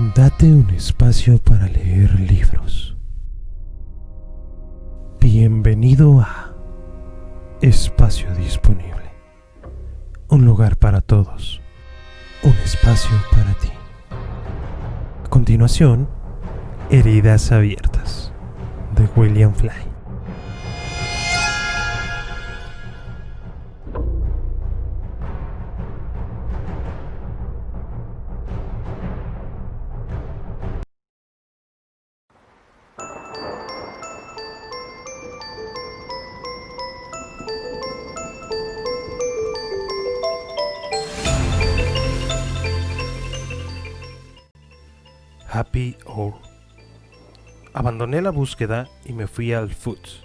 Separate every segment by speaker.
Speaker 1: Date un espacio para leer libros. Bienvenido a Espacio Disponible. Un lugar para todos. Un espacio para ti. A continuación, Heridas Abiertas, de William Fly. Happy Hour. Abandoné la búsqueda y me fui al Foots,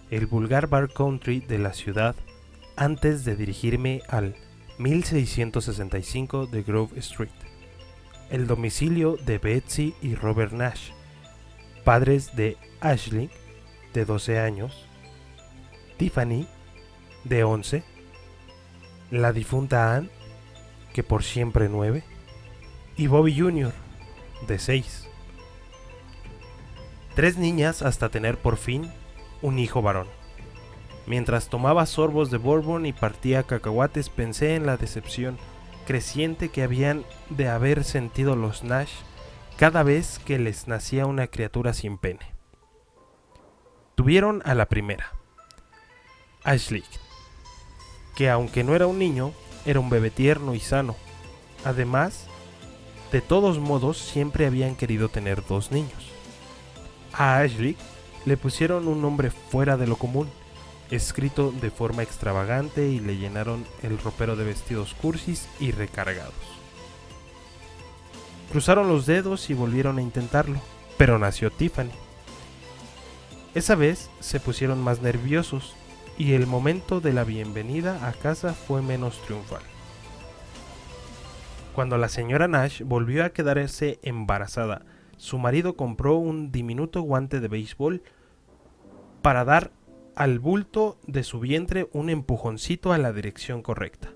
Speaker 1: el vulgar bar country de la ciudad, antes de dirigirme al 1665 de Grove Street, el domicilio de Betsy y Robert Nash, padres de Ashley, de 12 años, Tiffany, de 11, la difunta Ann, que por siempre 9, y Bobby Jr., de 6. 3 niñas hasta tener por fin un hijo varón. Mientras tomaba sorbos de bourbon y partía cacahuates, pensé en la decepción creciente que habían de haber sentido los Nash cada vez que les nacía una criatura sin pene. Tuvieron a la primera, Ashley, que aunque no era un niño, era un bebé tierno y sano. Además, de todos modos, siempre habían querido tener 2 niños. A Ashley le pusieron un nombre fuera de lo común, escrito de forma extravagante, y le llenaron el ropero de vestidos cursis y recargados. Cruzaron los dedos y volvieron a intentarlo, pero nació Tiffany. Esa vez se pusieron más nerviosos y el momento de la bienvenida a casa fue menos triunfal. Cuando la señora Nash volvió a quedarse embarazada, su marido compró un diminuto guante de béisbol para dar al bulto de su vientre un empujoncito a la dirección correcta.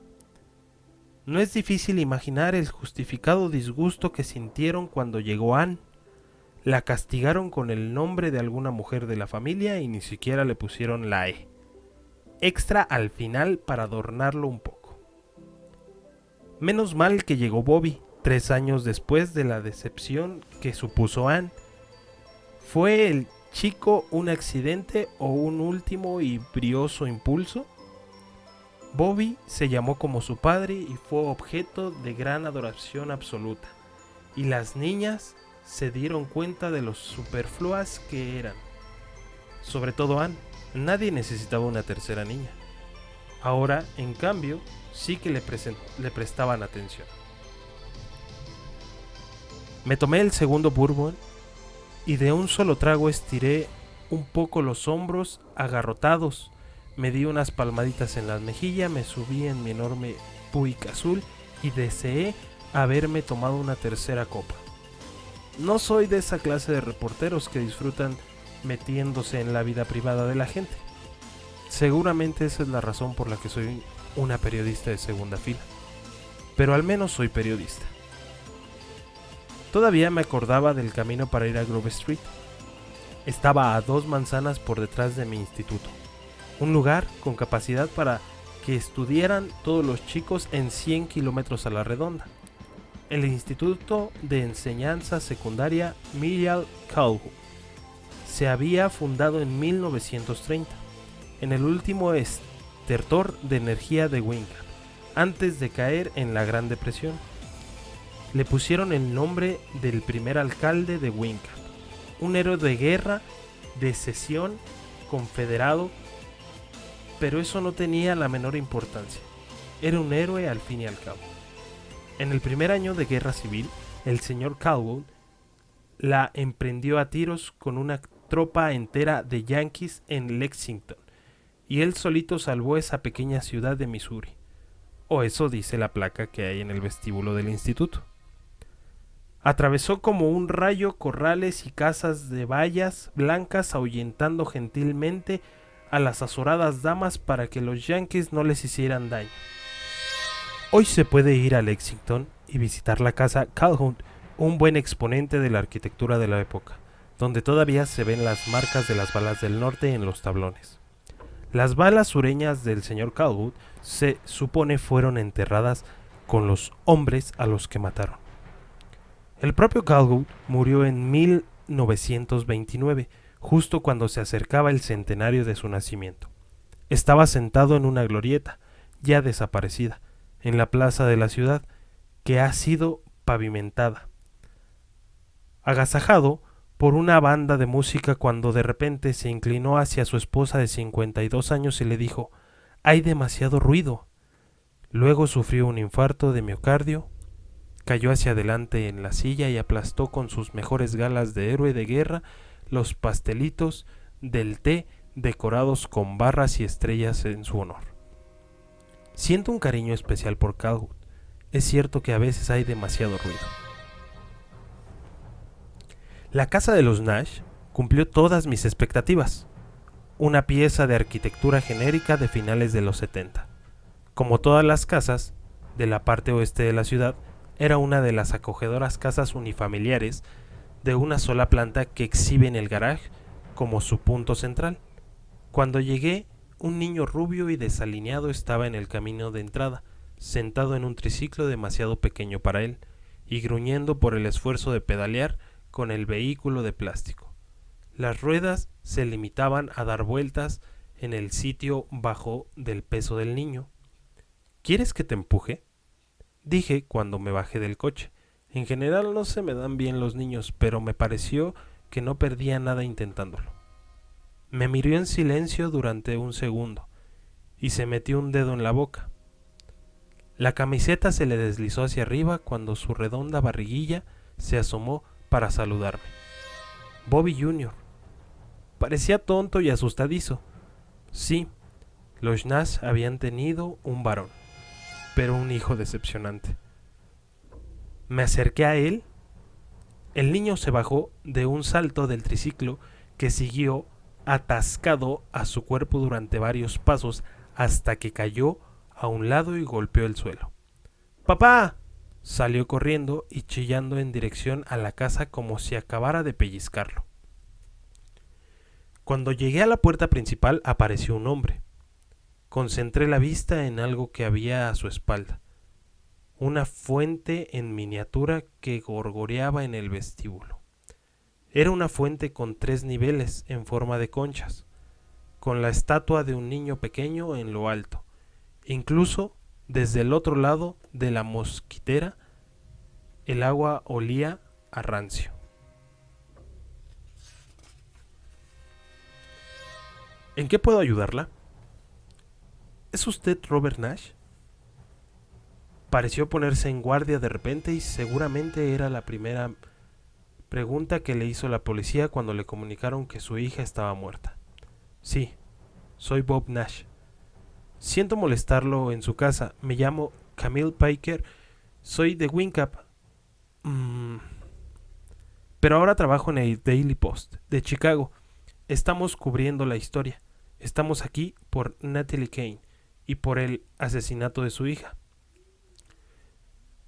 Speaker 1: No es difícil imaginar el justificado disgusto que sintieron cuando llegó Ann. La castigaron con el nombre de alguna mujer de la familia y ni siquiera le pusieron la E extra al final para adornarlo un poco. Menos mal que llegó Bobby 3 años después de la decepción que supuso Ann. ¿Fue el chico un accidente o un último y brioso impulso? Bobby se llamó como su padre y fue objeto de gran adoración absoluta, y las niñas se dieron cuenta de lo superfluas que eran. Sobre todo Ann. Nadie necesitaba una tercera niña. Ahora, en cambio, sí que le prestaban atención. Me tomé el segundo bourbon y de un solo trago estiré un poco los hombros agarrotados, me di unas palmaditas en la mejilla, me subí en mi enorme Buick azul y deseé haberme tomado una tercera copa. No soy de esa clase de reporteros que disfrutan metiéndose en la vida privada de la gente. Seguramente esa es la razón por la que soy una periodista de segunda fila, pero al menos soy periodista. Todavía me acordaba del camino para ir a Grove Street. Estaba a 2 manzanas por detrás de mi instituto, un lugar con capacidad para que estudiaran todos los chicos en 100 kilómetros a la redonda. El Instituto de Enseñanza Secundaria Miriam Calhoun se había fundado en 1930, en el último estertor de energía de Winca, antes de caer en la Gran Depresión. Le pusieron el nombre del primer alcalde de Winca, un héroe de guerra de secesión confederado, pero eso no tenía la menor importancia. Era un héroe al fin y al cabo. En el primer año de guerra civil, el señor Calhoun la emprendió a tiros con una tropa entera de yanquis en Lexington, y él solito salvó esa pequeña ciudad de Missouri, o eso dice la placa que hay en el vestíbulo del instituto. Atravesó como un rayo corrales y casas de vallas blancas, ahuyentando gentilmente a las azoradas damas para que los yanquis no les hicieran daño. Hoy se puede ir a Lexington y visitar la casa Calhoun un buen exponente de la arquitectura de la época, donde todavía se ven las marcas de las balas del norte en los tablones. Las balas sureñas del señor Calwood se supone fueron enterradas con los hombres a los que mataron. El propio Calwood murió en 1929, justo cuando se acercaba el centenario de su nacimiento. Estaba sentado en una glorieta, ya desaparecida, en la plaza de la ciudad, que ha sido pavimentada, agasajado por una banda de música, cuando de repente se inclinó hacia su esposa de 52 años y le dijo: «Hay demasiado ruido». Luego sufrió un infarto de miocardio, cayó hacia adelante en la silla y aplastó con sus mejores galas de héroe de guerra los pastelitos del té decorados con barras y estrellas en su honor. Siento un cariño especial por Calwood. Es cierto que a veces hay demasiado ruido. La casa de los Nash cumplió todas mis expectativas. Una pieza de arquitectura genérica de finales de los 70. Como todas las casas de la parte oeste de la ciudad, era una de las acogedoras casas unifamiliares de una sola planta que exhiben el garaje como su punto central. Cuando llegué, un niño rubio y desalineado estaba en el camino de entrada, sentado en un triciclo demasiado pequeño para él, y gruñendo por el esfuerzo de pedalear con el vehículo de plástico. Las ruedas se limitaban a dar vueltas en el sitio bajo del peso del niño. ¿Quieres que te empuje?, dije cuando me bajé del coche. En general no se me dan bien los niños, pero me pareció que no perdía nada intentándolo. Me miró en silencio durante un segundo y se metió un dedo en la boca. La camiseta se le deslizó hacia arriba cuando su redonda barriguilla se asomó para saludarme. Bobby Jr. Parecía tonto y asustadizo. Sí, los Nash habían tenido un varón, pero un hijo decepcionante. Me acerqué a él. El niño se bajó de un salto del triciclo que siguió atascado a su cuerpo durante varios pasos hasta que cayó a un lado y golpeó el suelo. ¡Papá! Salió corriendo y chillando en dirección a la casa como si acabara de pellizcarlo. Cuando llegué a la puerta principal apareció un hombre. Concentré la vista en algo que había a su espalda. Una fuente en miniatura que gorgoreaba en el vestíbulo. Era una fuente con 3 niveles en forma de conchas, con la estatua de un niño pequeño en lo alto. Incluso desde el otro lado de la mosquitera, el agua olía a rancio. ¿En qué puedo ayudarla? ¿Es usted Robert Nash? Pareció ponerse en guardia de repente y seguramente era la primera pregunta que le hizo la policía cuando le comunicaron que su hija estaba muerta. Sí, soy Bob Nash. Siento molestarlo en su casa. Me llamo Camille Piker. Soy de Wincap. Pero ahora trabajo en el Daily Post de Chicago. Estamos cubriendo la historia. Estamos aquí por Natalie Kane y por el asesinato de su hija.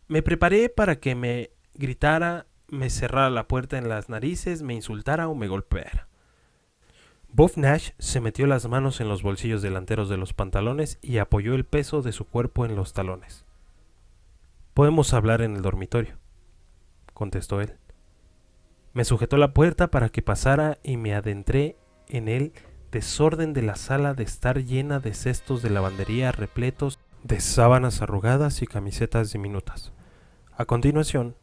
Speaker 1: Me preparé para que me gritara, me cerrara la puerta en las narices, me insultara o me golpeara. Bob Nash se metió las manos en los bolsillos delanteros de los pantalones y apoyó el peso de su cuerpo en los talones. «Podemos hablar en el dormitorio», contestó él. Me sujetó la puerta para que pasara y me adentré en el desorden de la sala de estar llena de cestos de lavandería repletos de sábanas arrugadas y camisetas diminutas. A continuación,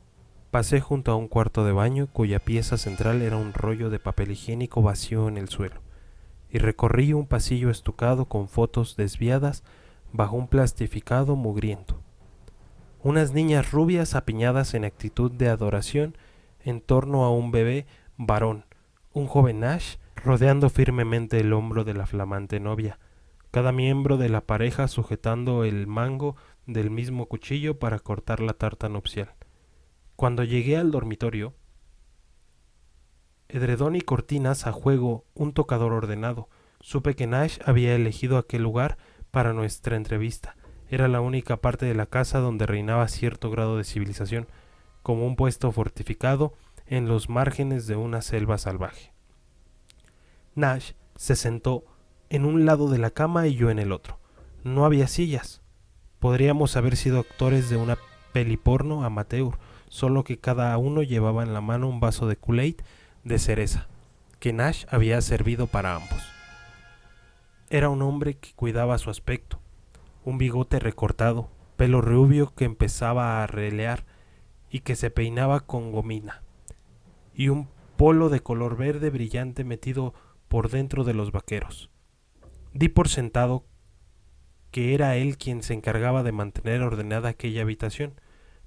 Speaker 1: pasé junto a un cuarto de baño cuya pieza central era un rollo de papel higiénico vacío en el suelo, y recorrí un pasillo estucado con fotos desviadas bajo un plastificado mugriento. Unas niñas rubias apiñadas en actitud de adoración en torno a un bebé varón, un joven Nash rodeando firmemente el hombro de la flamante novia, cada miembro de la pareja sujetando el mango del mismo cuchillo para cortar la tarta nupcial. Cuando llegué al dormitorio, edredón y cortinas a juego, un tocador ordenado, supe que Nash había elegido aquel lugar para nuestra entrevista. Era la única parte de la casa donde reinaba cierto grado de civilización, como un puesto fortificado en los márgenes de una selva salvaje. Nash se sentó en un lado de la cama y yo en el otro. No había sillas. Podríamos haber sido actores de una peli porno amateur, solo que cada uno llevaba en la mano un vaso de Kool-Aid de cereza, que Nash había servido para ambos. Era un hombre que cuidaba su aspecto, un bigote recortado, pelo rubio que empezaba a relear y que se peinaba con gomina, y un polo de color verde brillante metido por dentro de los vaqueros. Di por sentado que era él quien se encargaba de mantener ordenada aquella habitación,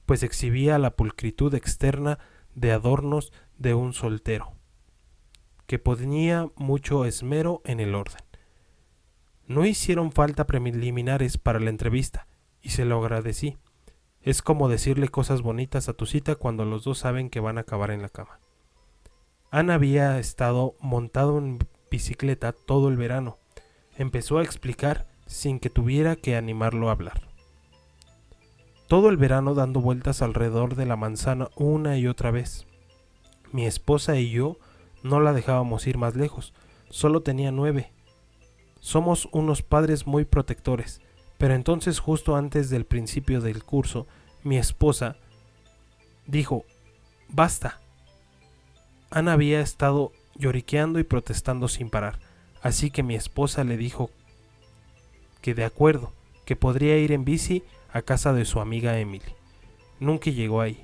Speaker 1: pues exhibía la pulcritud externa de adornos de un soltero, que ponía mucho esmero en el orden. No hicieron falta preliminares para la entrevista, y se lo agradecí. Es como decirle cosas bonitas a tu cita cuando los dos saben que van a acabar en la cama. Anne había estado montado en bicicleta todo el verano. Empezó a explicar sin que tuviera que animarlo a hablar. Todo el verano dando vueltas alrededor de la manzana una y otra vez. Mi esposa y yo no la dejábamos ir más lejos, solo tenía 9. Somos unos padres muy protectores, pero entonces justo antes del principio del curso, mi esposa dijo, basta. Ana había estado lloriqueando y protestando sin parar, así que mi esposa le dijo que de acuerdo, que podría ir en bici a casa de su amiga Emily. Nunca llegó ahí.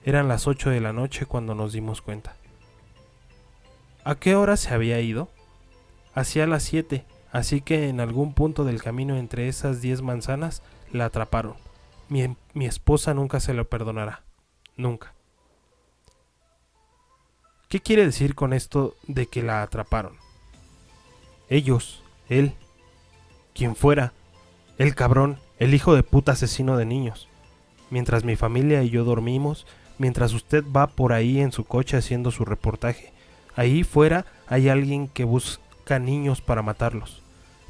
Speaker 1: Eran las 8 de la noche cuando nos dimos cuenta. ¿A qué hora se había ido? Hacia las 7, así que en algún punto del camino entre esas 10 manzanas la atraparon. Mi esposa nunca se lo perdonará. Nunca. ¿Qué quiere decir con esto de que la atraparon? Ellos, él, quien fuera, el cabrón, el hijo de puta asesino de niños. Mientras mi familia y yo dormimos, mientras usted va por ahí en su coche haciendo su reportaje, ahí fuera hay alguien que busca niños para matarlos.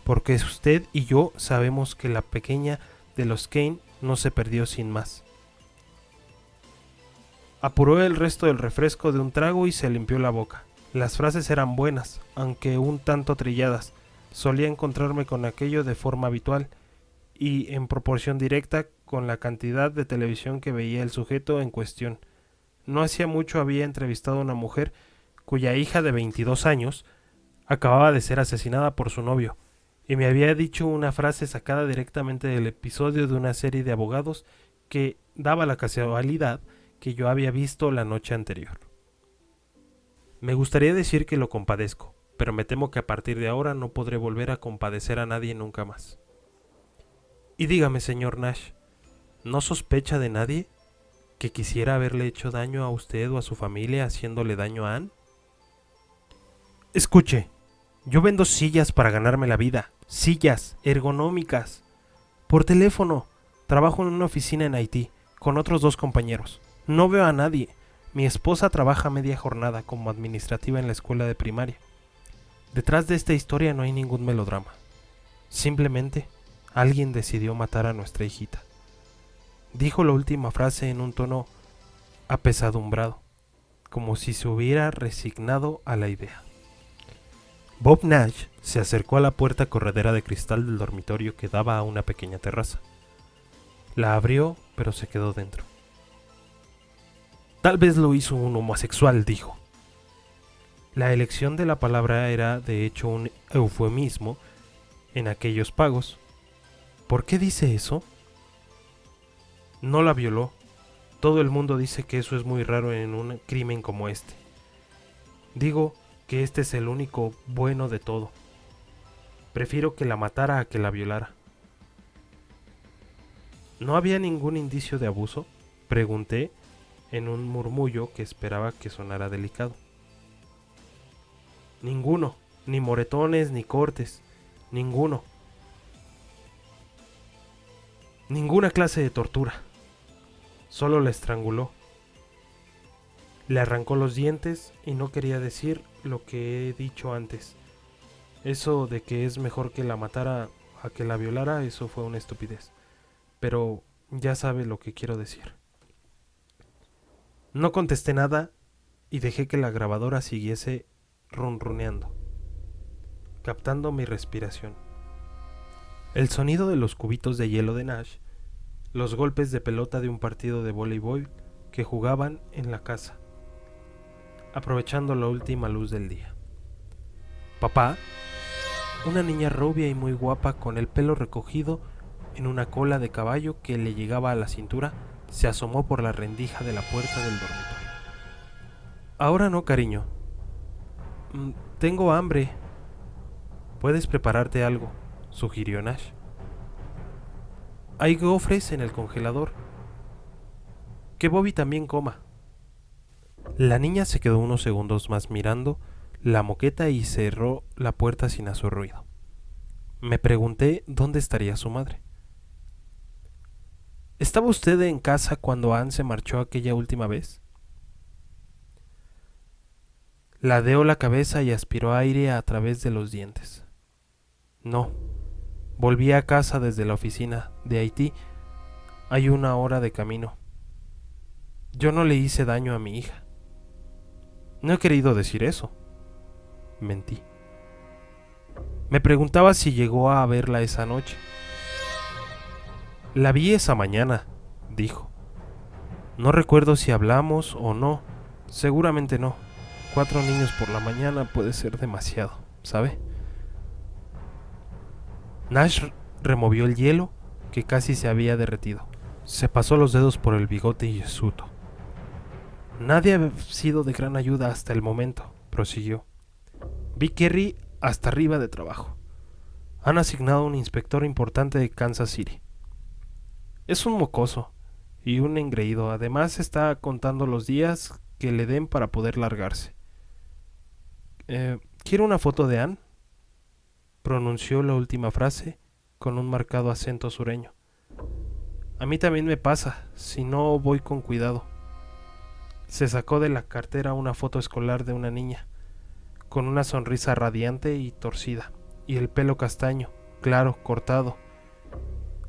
Speaker 1: Porque usted y yo sabemos que la pequeña de los Kane no se perdió sin más. Apuró el resto del refresco de un trago y se limpió la boca. Las frases eran buenas, aunque un tanto trilladas. Solía encontrarme con aquello de forma habitual y en proporción directa con la cantidad de televisión que veía el sujeto en cuestión. No hacía mucho había entrevistado a una mujer cuya hija de 22 años acababa de ser asesinada por su novio, y me había dicho una frase sacada directamente del episodio de una serie de abogados que daba la casualidad que yo había visto la noche anterior. Me gustaría decir que lo compadezco, pero me temo que a partir de ahora no podré volver a compadecer a nadie nunca más. Y dígame, señor Nash, ¿no sospecha de nadie que quisiera haberle hecho daño a usted o a su familia haciéndole daño a Anne? Escuche, yo vendo sillas para ganarme la vida, sillas ergonómicas, por teléfono. Trabajo en una oficina en Haití, con otros 2 compañeros. No veo a nadie. Mi esposa trabaja media jornada como administrativa en la escuela de primaria. Detrás de esta historia no hay ningún melodrama. Simplemente, alguien decidió matar a nuestra hijita. Dijo la última frase en un tono apesadumbrado, como si se hubiera resignado a la idea. Bob Nash se acercó a la puerta corredera de cristal del dormitorio que daba a una pequeña terraza. La abrió, pero se quedó dentro. Tal vez lo hizo un homosexual, dijo. La elección de la palabra era de hecho un eufemismo en aquellos pagos. ¿Por qué dice eso? No la violó. Todo el mundo dice que eso es muy raro en un crimen como este. Digo que este es el único bueno de todo. Prefiero que la matara a que la violara. ¿No había ningún indicio de abuso? Pregunté en un murmullo que esperaba que sonara delicado. Ninguno, ni moretones ni cortes, ninguno. Ninguna clase de tortura. Solo la estranguló. Le arrancó los dientes y no quería decir lo que he dicho antes. Eso de que es mejor que la matara a que la violara, eso fue una estupidez. Pero ya sabe lo que quiero decir. No contesté nada y dejé que la grabadora siguiese ronroneando, captando mi respiración. El sonido de los cubitos de hielo de Nash, los golpes de pelota de un partido de voleibol que jugaban en la casa, aprovechando la última luz del día. Papá, una niña rubia y muy guapa con el pelo recogido en una cola de caballo que le llegaba a la cintura, se asomó por la rendija de la puerta del dormitorio. Ahora no, cariño. Tengo hambre. ¿Puedes prepararte algo?, sugirió Nash. Hay gofres en el congelador. Que Bobby también coma. La niña se quedó unos segundos más mirando la moqueta y cerró la puerta sin hacer ruido. Me pregunté dónde estaría su madre. ¿Estaba usted en casa cuando Ann se marchó aquella última vez? Ladeó la cabeza y aspiró aire a través de los dientes. No, volví a casa desde la oficina de Haití. Hay 1 hora de camino. Yo no le hice daño a mi hija. No he querido decir eso. Mentí. Me preguntaba si llegó a verla esa noche. La vi esa mañana, dijo. No recuerdo si hablamos o no. Seguramente no. 4 niños por la mañana puede ser demasiado, ¿sabe? Nash removió el hielo que casi se había derretido. Se pasó los dedos por el bigote hirsuto. Nadie ha sido de gran ayuda hasta el momento, prosiguió. Vi Kerry hasta arriba de trabajo. Han asignado un inspector importante de Kansas City. Es un mocoso y un engreído. Además está contando los días que le den para poder largarse. ¿Quiere una foto de Ann?, pronunció la última frase con un marcado acento sureño. A mí también me pasa, si no voy con cuidado. Se sacó de la cartera una foto escolar de una niña, con una sonrisa radiante y torcida, y el pelo castaño, claro, cortado,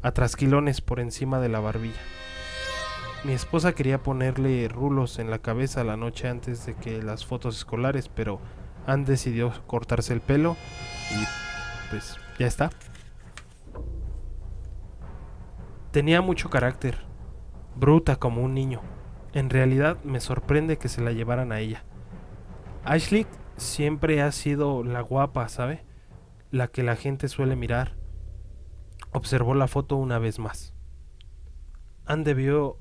Speaker 1: a trasquilones por encima de la barbilla. Mi esposa quería ponerle rulos en la cabeza la noche antes de que las fotos escolares, pero Ann decidió cortarse el pelo y pues ya está. Tenía mucho carácter, bruta como un niño. En realidad me sorprende que se la llevaran a ella. Ashley siempre ha sido la guapa, ¿sabe? La que la gente suele mirar. Observó la foto una vez más. Ann debió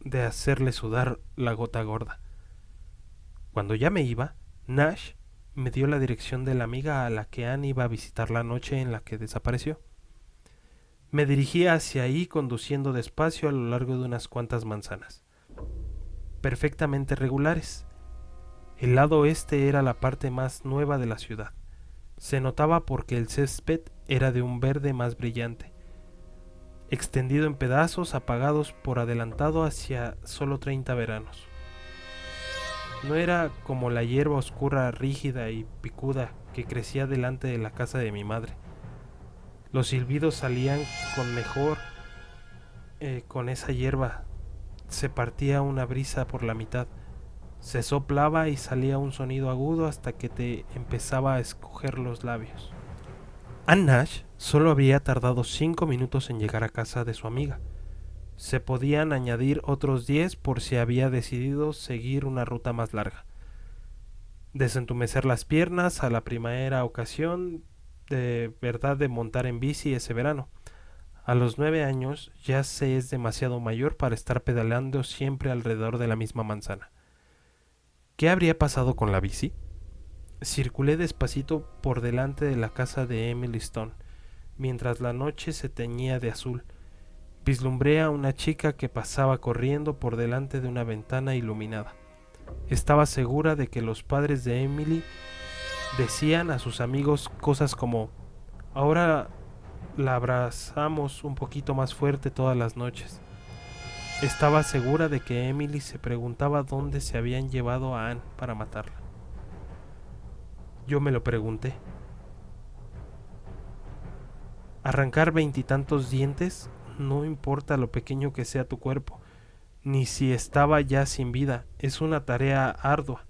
Speaker 1: de hacerle sudar la gota gorda. Cuando ya me iba, Nash me dio la dirección de la amiga a la que Ann iba a visitar la noche en la que desapareció. Me dirigí hacia ahí conduciendo despacio a lo largo de unas cuantas manzanas, perfectamente regulares. El lado oeste era la parte más nueva de la ciudad. Se notaba porque el césped era de un verde más brillante, extendido en pedazos apagados por adelantado hacia solo 30 veranos. No era como la hierba oscura, rígida y picuda que crecía delante de la casa de mi madre. Los silbidos salían con mejor con esa hierba. Se partía una brisa por la mitad. Se soplaba y salía un sonido agudo hasta que te empezaba a escoger los labios. Ann Nash solo había tardado 5 minutos en llegar a casa de su amiga. Se podían añadir otros 10 por si había decidido seguir una ruta más larga. Desentumecer las piernas a la primera ocasión de verdad de montar en bici ese verano. A los 9 años ya se es demasiado mayor para estar pedaleando siempre alrededor de la misma manzana. ¿Qué habría pasado con la bici? Circulé despacito por delante de la casa de Emily Stone, mientras la noche se teñía de azul. Vislumbré a una chica que pasaba corriendo por delante de una ventana iluminada. Estaba segura de que los padres de Emily decían a sus amigos cosas como: ahora la abrazamos un poquito más fuerte todas las noches. Estaba segura de que Emily se preguntaba dónde se habían llevado a Ann para matarla. Yo me lo pregunté. Arrancar 20 y tantos dientes, no importa lo pequeño que sea tu cuerpo, ni si estaba ya sin vida. Es una tarea ardua.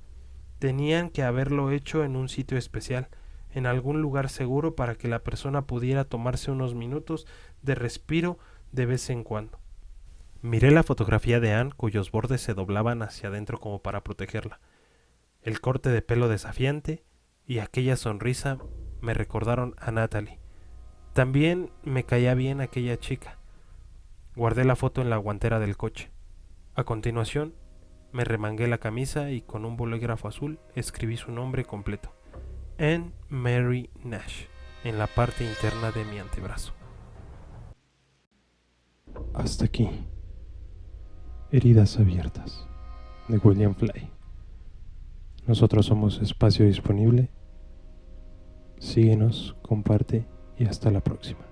Speaker 1: Tenían que haberlo hecho en un sitio especial, en algún lugar seguro para que la persona pudiera tomarse unos minutos de respiro de vez en cuando. Miré la fotografía de Anne, cuyos bordes se doblaban hacia adentro como para protegerla. El corte de pelo desafiante y aquella sonrisa me recordaron a Natalie. También me caía bien aquella chica. Guardé la foto en la guantera del coche. A continuación, me remangué la camisa y con un bolígrafo azul escribí su nombre completo, Anne Mary Nash, en la parte interna de mi antebrazo.
Speaker 2: Hasta aquí. Heridas abiertas, de William Fly. Nosotros somos Espacio Disponible. Síguenos, comparte y hasta la próxima.